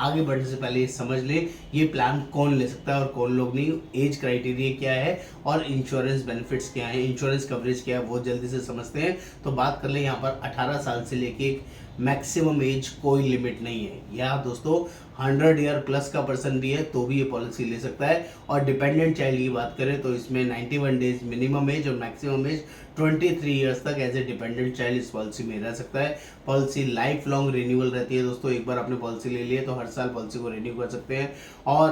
आगे बढ़ने से पहले ये समझ ले ये प्लान कौन ले सकता है और कौन लोग नहीं, एज क्राइटेरिया क्या है और इंश्योरेंस बेनिफिट्स क्या है, इंश्योरेंस कवरेज क्या है, वो जल्दी से समझते हैं। तो बात कर ले यहाँ पर 18 साल से लेके मैक्सिमम एज कोई लिमिट नहीं है। यहाँ दोस्तों 100 ईयर प्लस का पर्सन भी है तो भी ये पॉलिसी ले सकता है। और डिपेंडेंट चाइल्ड की बात करें तो इसमें 91 डेज मिनिमम एज और मैक्सिमम एज 23 ईयर्स तक एज ए डिपेंडेंट चाइल्ड इस पॉलिसी में रह सकता है। पॉलिसी लाइफ लॉन्ग रिन्यूअल रहती है दोस्तों, एक बार आपने पॉलिसी ले ली है तो हर साल पॉलिसी को रिन्यू कर सकते हैं। और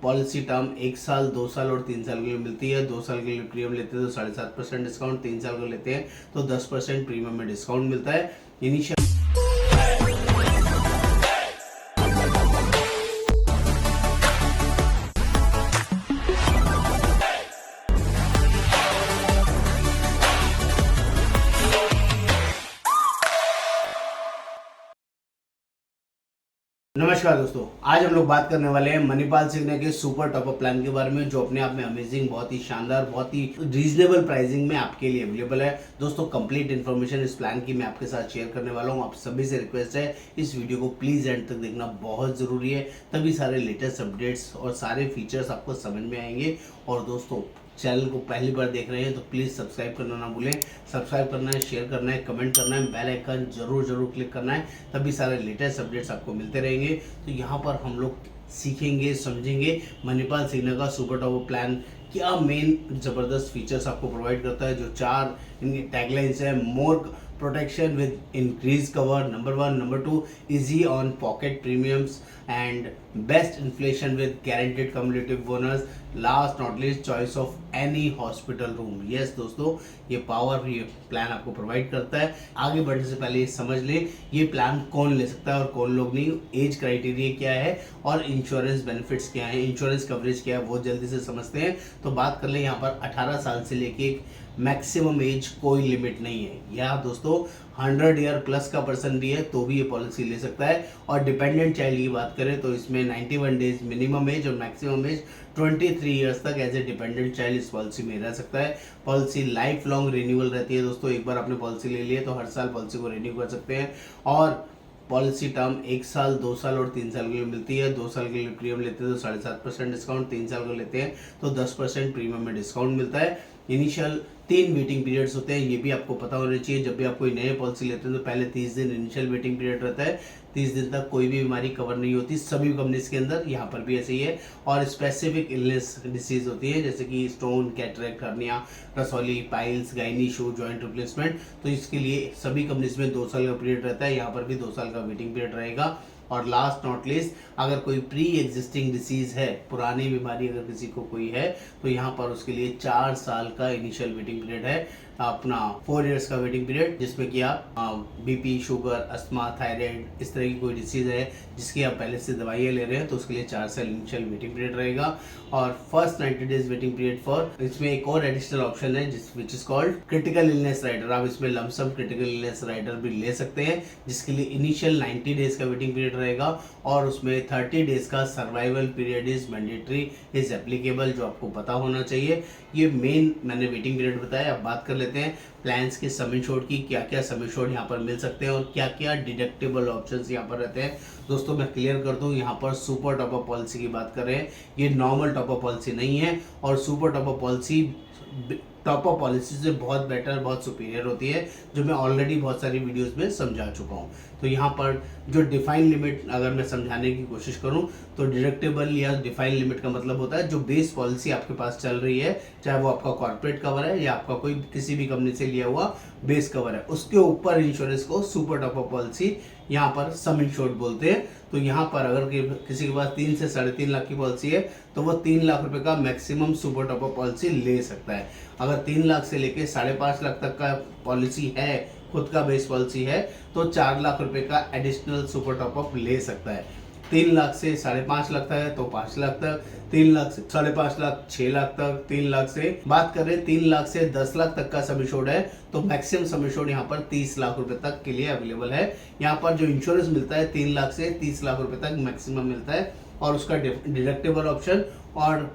पॉलिसी टर्म 1 साल, 2 साल और 3 साल के लिए मिलती है। 2 साल के लिए प्रीमियम लेते हैं तो 7.5% डिस्काउंट, 3 साल को लेते हैं तो 10% प्रीमियम में डिस्काउंट मिलता है। इनिशियल नमस्कार दोस्तों, आज हम लोग बात करने वाले हैं मणिपाल सिग्ना के सुपर टॉपअप प्लान के बारे में, जो अपने आप में अमेजिंग, बहुत ही शानदार, बहुत ही रीजनेबल प्राइसिंग में आपके लिए अवेलेबल है। दोस्तों कंप्लीट इन्फॉर्मेशन इस प्लान की मैं आपके साथ शेयर करने वाला हूं। आप सभी से रिक्वेस्ट है इस वीडियो को प्लीज एंड तक देखना बहुत जरूरी है, तभी सारे लेटेस्ट अपडेट्स और सारे फीचर्स आपको समझ में आएंगे। और दोस्तों चैनल को पहली बार देख रहे हैं तो प्लीज़ सब्सक्राइब करना ना भूलें। सब्सक्राइब करना है, शेयर करना है, कमेंट करना है, बेल आइकन जरूर क्लिक करना है, तभी सारे लेटेस्ट अपडेट्स आपको मिलते रहेंगे। तो यहाँ पर हम लोग सीखेंगे, समझेंगे मणिपाल सिग्ना का सुपर टॉप प्लान क्या मेन ज़बरदस्त फीचर्स आपको प्रोवाइड करता है। जो 4 इनकी टैगलाइंस है, मोर protection with increased cover, number 1, number 2 easy on pocket premiums and best inflation with guaranteed cumulative bonus, last not least choice of any hospital room। yes दोस्तों, ये पावर ये प्लान आपको प्रोवाइड करता है। आगे बढ़ने से पहले ये समझ ले ये प्लान कौन ले सकता है और कौन लोग नहीं, एज क्राइटेरिया क्या है और इंश्योरेंस बेनिफिट्स क्या है, इंश्योरेंस कवरेज क्या है, वो जल्दी से समझते हैं। तो बात कर ले यहाँ पर 18 साल से लेके मैक्सिमम एज कोई लिमिट नहीं है। यहाँ दोस्तों 100 ईयर प्लस का पर्सन भी है तो भी ये पॉलिसी ले सकता है। और डिपेंडेंट चाइल्ड की बात करें तो इसमें 91 डेज मिनिमम एज और मैक्सिमम एज 23 ईयर्स तक एज ए डिपेंडेंट चाइल्ड इस पॉलिसी में रह सकता है। पॉलिसी लाइफ लॉन्ग रिन्यूअल रहती है दोस्तों, एक बार आपने पॉलिसी ले ली है तो हर साल पॉलिसी को रिन्यू कर सकते हैं। और पॉलिसी टर्म 1 साल, 2 साल और 3 साल के लिए मिलती है। 2 साल के लिए प्रीमियम लेते हैं तो 7.5% डिस्काउंट, 3 साल को लेते हैं तो 10% प्रीमियम में डिस्काउंट मिलता है। इनिशियल 3 वेटिंग पीरियड्स होते हैं, ये भी आपको पता होना चाहिए। जब भी आप कोई नए पॉलिसी लेते हैं तो पहले 30 दिन इनिशियल वेटिंग पीरियड रहता है। 30 दिन तक कोई भी बीमारी कवर नहीं होती सभी कंपनीज के अंदर, यहाँ पर भी ऐसे ही है। और स्पेसिफिक इलनेस डिसीज होती है जैसे कि स्टोन, कैटरेक्ट, हर्निया, रसौली, piles, gynae issue, joint replacement, तो इसके लिए सभी कंपनीज में 2 साल का पीरियड रहता है। यहाँ पर भी 2 साल का वेटिंग पीरियड रहेगा। और लास्ट नॉट लीस्ट, अगर कोई प्री एग्जिस्टिंग डिसीज है, पुरानी बीमारी अगर किसी को कोई है तो यहाँ पर उसके लिए 4 साल का इनिशियल वेटिंग पीरियड है, अपना 4 इयर्स का वेटिंग पीरियड, जिसमें कि आप बीपी, शुगर, अस्थमा, थायराइड, इस तरह की कोई डिसीज है जिसकी आप पहले से दवाइयाँ ले रहे हैं तो उसके लिए 4 साल इनिशियल वेटिंग पीरियड रहेगा। और first 90 days waiting period for, इसमें एक और एडिशनल ऑप्शन है which is called critical illness rider. आप इसमें लमसम क्रिटिकल इलनेस राइडर भी ले सकते हैं जिसके लिए इनिशियल 90 डेज का वेटिंग पीरियड रहेगा और उसमें 30 डेज का survival period is mandatory is applicable, जो आपको पता होना चाहिए। ये मेन मैंने वेटिंग पीरियड बताया। अब बात कर लेते हैं प्लान्स के सम इंश्योर्ड की, क्या क्या सम इंश्योर्ड यहाँ पर मिल सकते हैं और क्या क्या डिडक्टेबल ऑप्शंस यहाँ पर रहते हैं। दोस्तों मैं क्लियर कर दूं, यहाँ पर सुपर टॉपअप पॉलिसी की बात कर रहे हैं, ये नॉर्मल टॉपअप पॉलिसी नहीं है। और super top up policy top up policy से बहुत बेटर, बहुत सुपीरियर होती है, जो मैं ऑलरेडी बहुत सारी वीडियोस में समझा चुका हूँ। तो यहाँ पर जो डिफाइन लिमिट अगर मैं समझाने की कोशिश करूँ तो डिडक्टेबल या डिफाइन लिमिट का मतलब होता है जो बेस पॉलिसी आपके पास चल रही है, चाहे वो आपका कॉर्पोरेट कवर है या आपका कोई किसी भी कंपनी से लिया हुआ बेस कवर है, उसके ऊपर इंश्योरेंस को सुपर टॉपअप पॉलिसी यहाँ पर सम इंश्योर्ड बोलते हैं। तो यहाँ पर अगर किसी के पास 3 से 3.5 लाख की पॉलिसी है तो वो 3 लाख रुपए का मैक्सिमम सुपर टॉपअप पॉलिसी ले सकता है। अगर 3 लाख से लेके 5.5 लाख तक का पॉलिसी है, खुद का बेस पॉलिसी है, तो 4 लाख रुपए का एडिशनल सुपर टॉपअप ले सकता है। 3 लाख से 5.5 लाख तक है तो 5 लाख तक, 3 लाख से 5.5 लाख 6 लाख तक, 3 लाख से बात करें 3 लाख से 10 लाख तक का सम इंश्योर्ड है तो मैक्सिमम सम इंश्योर्ड यहाँ पर 30 लाख रुपए तक के लिए अवेलेबल है। यहाँ पर जो इंश्योरेंस मिलता है 3 लाख से 30 लाख रुपए तक मैक्सिमम मिलता है और उसका डिडक्टेबल ऑप्शन और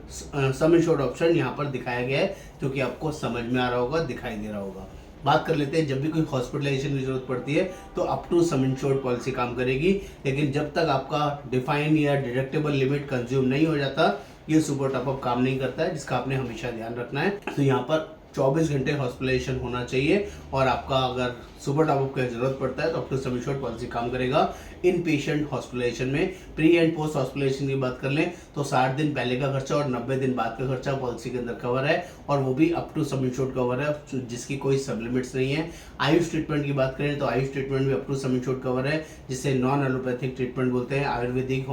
सम इंश्योर्ड ऑप्शन यहाँ पर दिखाया गया है, जो कि आपको समझ में आ रहा होगा, दिखाई दे रहा होगा। बात कर लेते हैं, जब भी कोई हॉस्पिटलाइजेशन की जरूरत पड़ती है तो up to sum insured policy काम करेगी, लेकिन जब तक आपका डिफाइन या डिडक्टेबल लिमिट कंज्यूम नहीं हो जाता ये सुपर टॉपअप काम नहीं करता है, जिसका आपने हमेशा ध्यान रखना है। तो यहाँ पर 24 घंटे हॉस्पिटलाइजेशन होना चाहिए और आपका अगर सुपर टॉपअप की जरूरत पड़ता है तो up to sum insured policy काम करेगा। इन पेशेंट हॉस्पिटलाइजेशन में प्री एंड पोस्ट हॉस्पिटलाइजेशन की बात कर लें तो 60 दिन पहले का खर्चा और 90 दिन बाद का खर्चा पॉलिसी के अंदर कवर है, और वो भी up to sum insured cover है, जिसकी कोई सब लिमिट्स नहीं है। आयुष ट्रीटमेंट की बात करें तो आयुष ट्रीटमेंट भी up to sum insured cover है, जिसे नॉन एलोपैथिक ट्रीटमेंट बोलते हैं। आयुर्वेदिक,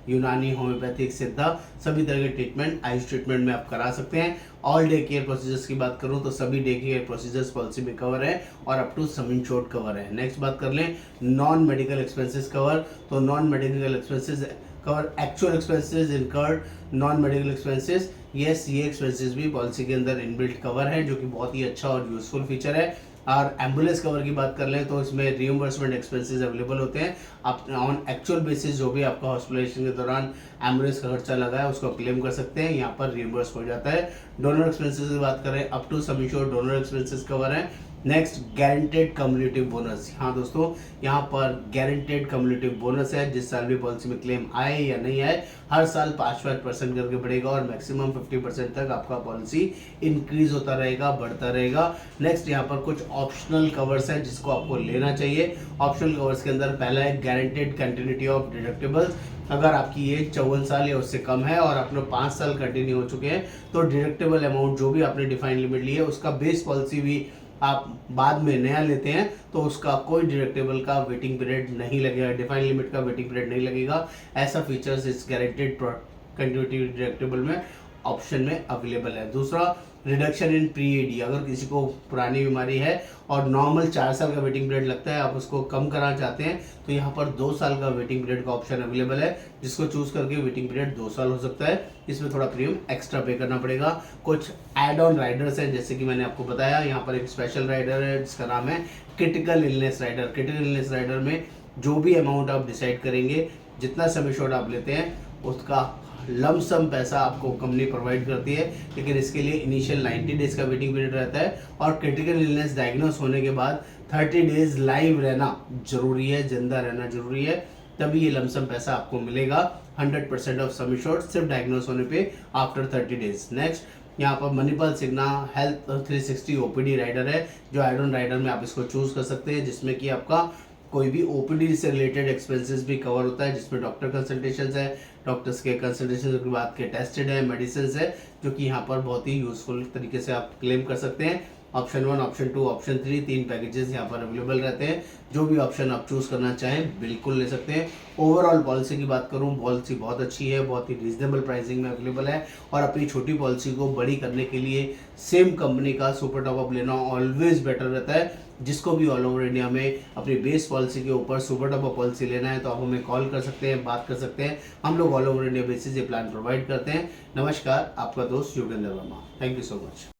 यूनानी, होम्योपैथिक, सिद्धा सभी तरह के ट्रीटमेंट आयुष ट्रीटमेंट में आप करा सकते हैं। ऑल डे केयर प्रोसीजर्स की बात करूं तो सभी डे केयर प्रोसीजर्स पॉलिसी में कवर है और up to sum insured cover है। नेक्स्ट बात कर लें नॉन मेडिकल एक्सपेंसेस कवर, तो non medical expenses cover actual expenses incurred, non medical expenses, yes ये एक्सपेंसेस भी पॉलिसी के अंदर इनबिल्ट कवर है, जो कि बहुत ही अच्छा और यूजफुल फीचर है। और एम्बुलेंस कवर की बात कर लें तो इसमें रियम्बर्समेंट एक्सपेंसेस अवेलेबल होते हैं। आप ऑन एक्चुअल बेसिस जो भी आपका हॉस्पिटलाइजेशन के दौरान एम्बुलेंस का खर्चा लगा है उसको क्लेम कर सकते हैं, यहाँ पर रियम्बर्स हो जाता है। डोनर एक्सपेंसेस की बात करें up to sum insured donor expenses cover है। नेक्स्ट गारंटेड कम्युलेटिव बोनस, हाँ दोस्तों यहाँ पर गारंटेड कम्युलेटिव बोनस है, जिस साल भी पॉलिसी में क्लेम आए या नहीं आए हर साल 5% करके बढ़ेगा और मैक्सिमम 50% तक आपका पॉलिसी इंक्रीज होता रहेगा, बढ़ता रहेगा। नेक्स्ट यहाँ पर कुछ ऑप्शनल कवर्स हैं जिसको आपको लेना चाहिए। ऑप्शनल कवर्स के अंदर पहला है गारंटेड कंटिन्यूटी ऑफ डिडक्टेबल्स। अगर आपकी एज 54 साल या उससे कम है और आपने 5 साल कंटिन्यू हो चुके हैं तो डिडक्टेबल अमाउंट जो भी आपने डिफाइन लिमिट ली है उसका बेस पॉलिसी भी आप बाद में नया लेते हैं तो उसका कोई डिडक्टेबल का वेटिंग पीरियड नहीं लगेगा, डिफाइन लिमिट का वेटिंग पीरियड नहीं लगेगा। ऐसा फीचर्स इस गारंटेड कंटिन्यूटी डिडक्टेबल में ऑप्शन में अवेलेबल है। दूसरा रिडक्शन इन प्री एडी, अगर किसी को पुरानी बीमारी है और नॉर्मल 4 साल का वेटिंग पीरियड लगता है, आप उसको कम कराना चाहते हैं तो यहाँ पर 2 साल का वेटिंग पीरियड का ऑप्शन अवेलेबल है, जिसको चूज करके वेटिंग पीरियड 2 साल हो सकता है। इसमें थोड़ा प्रीमियम एक्स्ट्रा पे करना पड़ेगा। कुछ एड ऑन राइडर्स हैं, जैसे कि मैंने आपको बताया यहाँ पर एक स्पेशल राइडर है जिसका नाम है critical illness rider. Critical illness rider में जो भी अमाउंट आप डिसाइड करेंगे, जितना सम एश्योर्ड आप लेते हैं उसका लमसम पैसा आपको कंपनी प्रोवाइड करती है, लेकिन इसके लिए इनिशियल 90 डेज का वेटिंग पीरियड रहता है और क्रिटिकल इलनेस डायग्नोस होने के बाद 30 डेज लाइव रहना जरूरी है, जिंदा रहना जरूरी है, तभी ये लमसम पैसा आपको मिलेगा 100% ऑफ सम एश्योर्ड सिर्फ डायग्नोस होने पे आफ्टर 30 डेज। नेक्स्ट यहाँ पर मणिपाल सिग्ना हेल्थ 360 ओपीडी राइडर है, जो एड ऑन राइडर में आप इसको चूज कर सकते हैं, जिसमें कि आपका कोई भी ओपीडी से रिलेटेड एक्सपेंसेस भी कवर होता है, जिसमें डॉक्टर कंसल्टेशन है, डॉक्टर्स के कंसल्टेशन के बाद के टेस्टेड है, मेडिसिन है, जो कि यहाँ पर बहुत ही यूजफुल तरीके से आप क्लेम कर सकते हैं। ऑप्शन 1, ऑप्शन 2, ऑप्शन 3 तीन पैकेजेस यहाँ पर अवेलेबल रहते हैं। जो भी ऑप्शन आप चूज करना चाहें बिल्कुल ले सकते हैं। ओवरऑल पॉलिसी की बात करूँ, पॉलिसी बहुत अच्छी है, बहुत ही रीजनेबल प्राइसिंग में अवेलेबल है और अपनी छोटी पॉलिसी को बड़ी करने के लिए सेम कंपनी का सुपर टॉपअप लेना ऑलवेज बेटर रहता है। जिसको भी ऑल ओवर इंडिया में अपनी बेस पॉलिसी के ऊपर सुपर टॉपअप पॉलिसी लेना है तो आप हमें कॉल कर सकते हैं, बात कर सकते हैं। हम लोग ऑल ओवर इंडिया बेसिस ये प्लान प्रोवाइड करते हैं। नमस्कार, आपका दोस्त Yogendra Verma. Thank you so much.